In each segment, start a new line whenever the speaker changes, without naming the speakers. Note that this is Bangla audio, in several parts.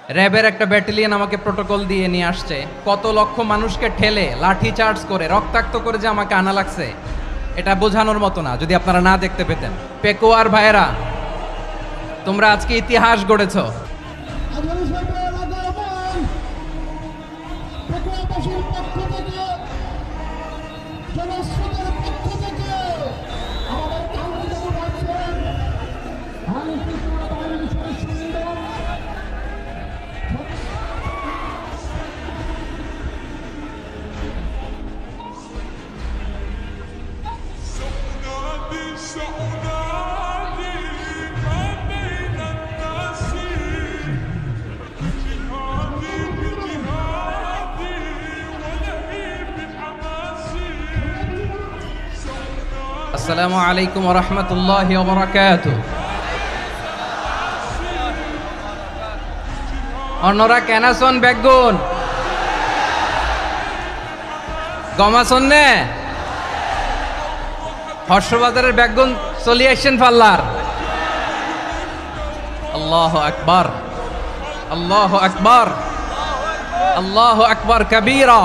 র্যাবের একটা ব্যাটালিয়ন আমাকে প্রোটোকল দিয়ে নিয়ে আসছে, কত লক্ষ মানুষকে ঠেলে লাঠি চার্জ করে রক্তাক্ত করে যে আমাকে আনা লাগছে, এটা বোঝানোর মতো না যদি আপনারা না দেখতে পেতেন। পেকুয়ার ভাইয়েরা, তোমরা আজকে ইতিহাস গড়েছ। আসসালামু আলাইকুম ওয়া রাহমাতুল্লাহি ওয়া বারাকাতুহু। অন্যরা কেনাসন বেগুন গমাসন নে হর্ষবাজারের বেগুন চলি আসছেন পাল্লার। আল্লাহু আকবার, আল্লাহু আকবার, আল্লাহু আকবার কাবীরা।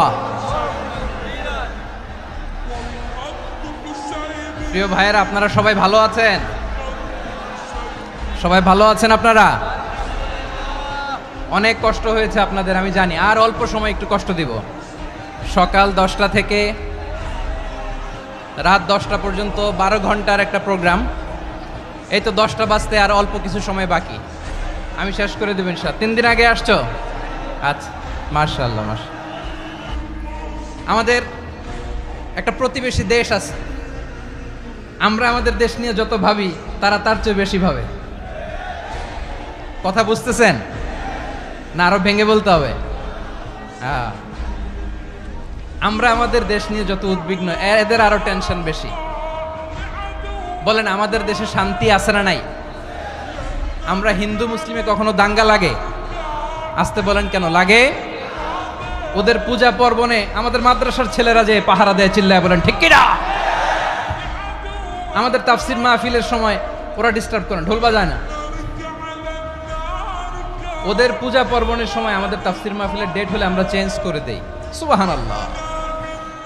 প্রিয় ভাইয়েরা, আপনারা সবাই ভালো আছেন? সবাই ভালো আছেন? আপনারা অনেক কষ্ট হয়েছে আপনাদের, আমি জানি। আর অল্প সময় একটু কষ্ট দিব। সকাল 10টা থেকে রাত 10টা পর্যন্ত 12 ঘন্টার একটা প্রোগ্রাম। এই তো 10টা বাজতে আর অল্প কিছু সময় বাকি, আমি শেষ করে দেবেন। 3 দিন আগে আসছো? আচ্ছা, মাশাআল্লাহ মাশাআল্লাহ। আমাদের একটা প্রতিবেশী দেশ আছে, আমরা আমাদের দেশ নিয়ে যত ভাবি তারা তার চেয়ে বেশি ভাবে। কথা বুঝতেছেন না? আরো ভেঙে বলতে হবে। আমরা আমাদের দেশ নিয়ে যত উদ্বিগ্ন, এদের আরো টেনশন বেশি। বলেন, আমাদের দেশে শান্তি আছে না নাই? আমরা হিন্দু মুসলিমে কখনো দাঙ্গা লাগে? আসতে বলেন, কেন লাগে? ওদের পূজা পার্বণে আমাদের মাদ্রাসার ছেলেরা যে পাহারা দেয়, চিল্লায় বলেন ঠিক কিনা? আমাদের তাফসির মাহফিলের সময় ওরা ডিস্টার্ব করে, ঢোল বাজায় না। ওদের পূজা পার্বণের সময় আমাদের তাফসির মাহফিলের ডেট হলে আমরা চেঞ্জ করে দেই। সুবহানাল্লাহ,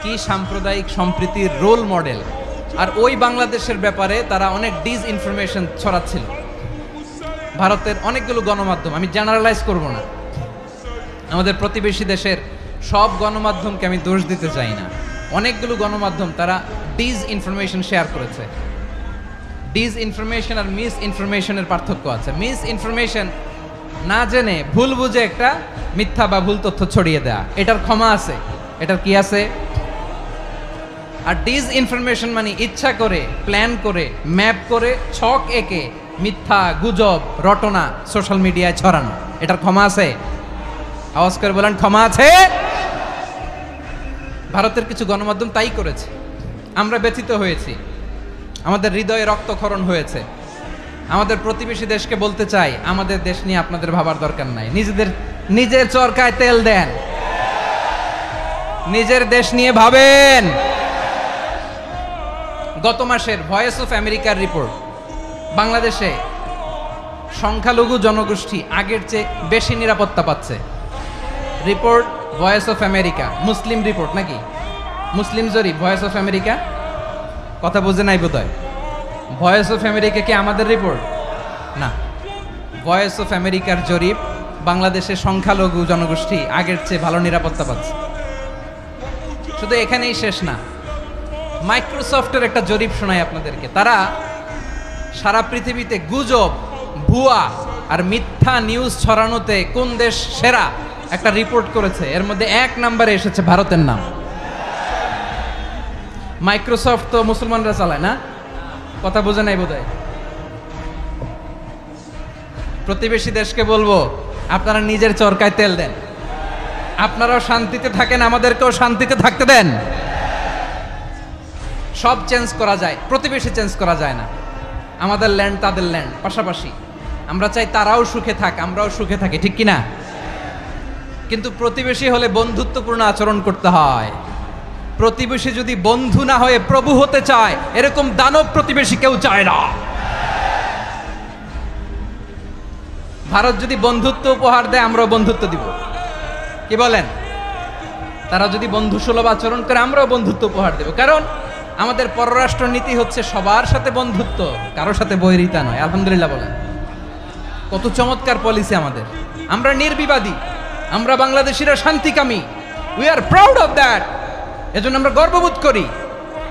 কি সাম্প্রদায়িক সম্প্রীতির রোল মডেল। আর ওই বাংলাদেশের ব্যাপারে তারা অনেক ডিসইনফরমেশন ছড়াচ্ছিল। ভারতের অনেকগুলো গণমাধ্যম, আমি জেনারেলাইজ করব না, আমাদের প্রতিবেশী দেশের সব গণমাধ্যমকে আমি দোষ দিতে চাই না। অনেকগুলো গণমাধ্যম তারা ডিসইনফরমেশন শেয়ার করেছে। ডিসইনফরমেশন আর মিস ইনফরমেশনের পার্থক্য আছে। মিস ইনফরমেশন না জেনে ভুল বুঝে একটা মিথ্যা বা ভুল তথ্য ছড়িয়ে দেয়া, এটার ক্ষমা আছে, এটার কি আছে। আর ডিসইনফরমেশন মানে ইচ্ছা করে, প্ল্যান করে, ম্যাপ করে, ছক এঁকে মিথ্যা, গুজব, রটনা সোশ্যাল মিডিয়ায় ছড়ানো, এটার ক্ষমা আছে? আওয়াজ করে বলেন, ক্ষমা আছে? ভারতের কিছু গণমাধ্যম তাই করেছে। আমরা ব্যথিত হয়েছি, আমাদের হৃদয়ে রক্তক্ষরণ হয়েছে। আমাদের প্রতিবেশী দেশকে বলতে চাই, আমাদের দেশ নিয়ে আপনাদের ভাবার দরকার নাই। নিজের চরকায় তেল দেন, নিজের দেশ নিয়ে ভাবেন। গত মাসের ভয়েস অফ আমেরিকার রিপোর্ট, বাংলাদেশে সংখ্যালঘু জনগোষ্ঠী আগের চেয়ে বেশি নিরাপত্তা পাচ্ছে। Report voice of America, Muslim report নাকি? মুসলিম জরিপ, ভয়েস অফ আমেরিকা। কথা বুঝে নাই বোধহয়। ভয়েস অফ আমেরিকা কি আমাদের রিপোর্ট? না, ভয়েস অফ আমেরিকার জরিপ, বাংলাদেশের সংখ্যালঘু জনগোষ্ঠী আগের চেয়ে ভালো নিরাপত্তা পাচ্ছে। শুধু এখানেই শেষ না, মাইক্রোসফটের একটা জরিপ শোনাই আপনাদেরকে। তারা সারা পৃথিবীতে গুজব, ভুয়া আর মিথ্যা নিউজ ছড়ানোতে কোন দেশ সেরা একটা রিপোর্ট করেছে। এর মধ্যে 1 নম্বরে এসেছে ভারতের নাম। মাইক্রোসফট তো মুসলমানরা চালায় না? কথা বোঝে নাই বোধহয়। প্রতিবেশী দেশকে বলবো, আপনারা নিজের চরকায় তেল দেন, আপনারাও শান্তিতে থাকেন, আমাদেরকেও শান্তিতে থাকতে দেন। সব চেঞ্জ করা যায়, প্রতিবেশী চেঞ্জ করা যায় না। আমাদের ল্যান্ড তাদের ল্যান্ড, পাশাপাশি। আমরা চাই তারাও সুখে থাক, আমরাও সুখে থাকি, ঠিক কিনা? কিন্তু প্রতিবেশী হলে বন্ধুত্বপূর্ণ আচরণ করতে হয়। প্রতিবেশী যদি বন্ধু না হয়ে প্রভু হতে চায়, এরকম দানব প্রতিবেশী কেউ চায় না। ভারত যদি বন্ধুত্ব উপহার দেয় আমরাও বন্ধুত্ব দিব, কি বলেন? তারা যদি বন্ধুসুলভ আচরণ করে আমরাও বন্ধুত্ব উপহার দেব, কারণ আমাদের পররাষ্ট্র নীতি হচ্ছে সবার সাথে বন্ধুত্ব, কারোর সাথে বৈরিতা নয়। আলহামদুলিল্লাহ বলেন, কত চমৎকার পলিসি আমাদের। আমরা নির্বিবাদী, আমরা বাংলাদেশিরা শান্তিকামী, we are proud of that. এজন্য আমরা গর্ববোধ করি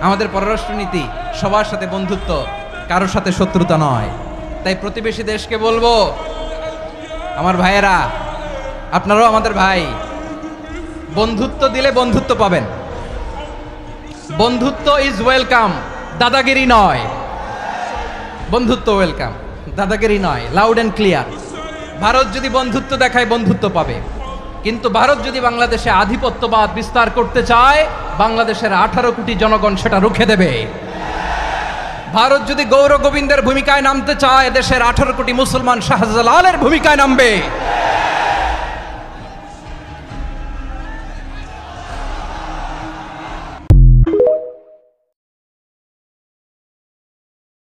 আমাদের পররাষ্ট্র নীতি সবার সাথে বন্ধুত্ব, কারোর সাথে শত্রুতা নয়। তাই প্রতিবেশী দেশকে বলবো, আমার ভাইয়েরা, আপনারাও আমাদের ভাই, বন্ধুত্ব দিলে বন্ধুত্ব পাবেন। বন্ধুত্ব ইজ ওয়েলকাম, দাদাগিরি নয়। বন্ধুত্ব ওয়েলকাম, দাদাগিরি নয়, লাউড অ্যান্ড ক্লিয়ার। ভারত যদি বন্ধুত্ব দেখায় বন্ধুত্ব পাবে, কিন্তু ভারত যদি বাংলাদেশে আধিপত্যবাদ বিস্তার করতে চায়, বাংলাদেশের 18 কোটি জনগণ সেটা রুখে দেবে। ভারত যদি গৌর গোবিন্দের ভূমিকায় নামতে চায়, দেশের 18 কোটি মুসলমান শাহজালালের ভূমিকায় নামবে।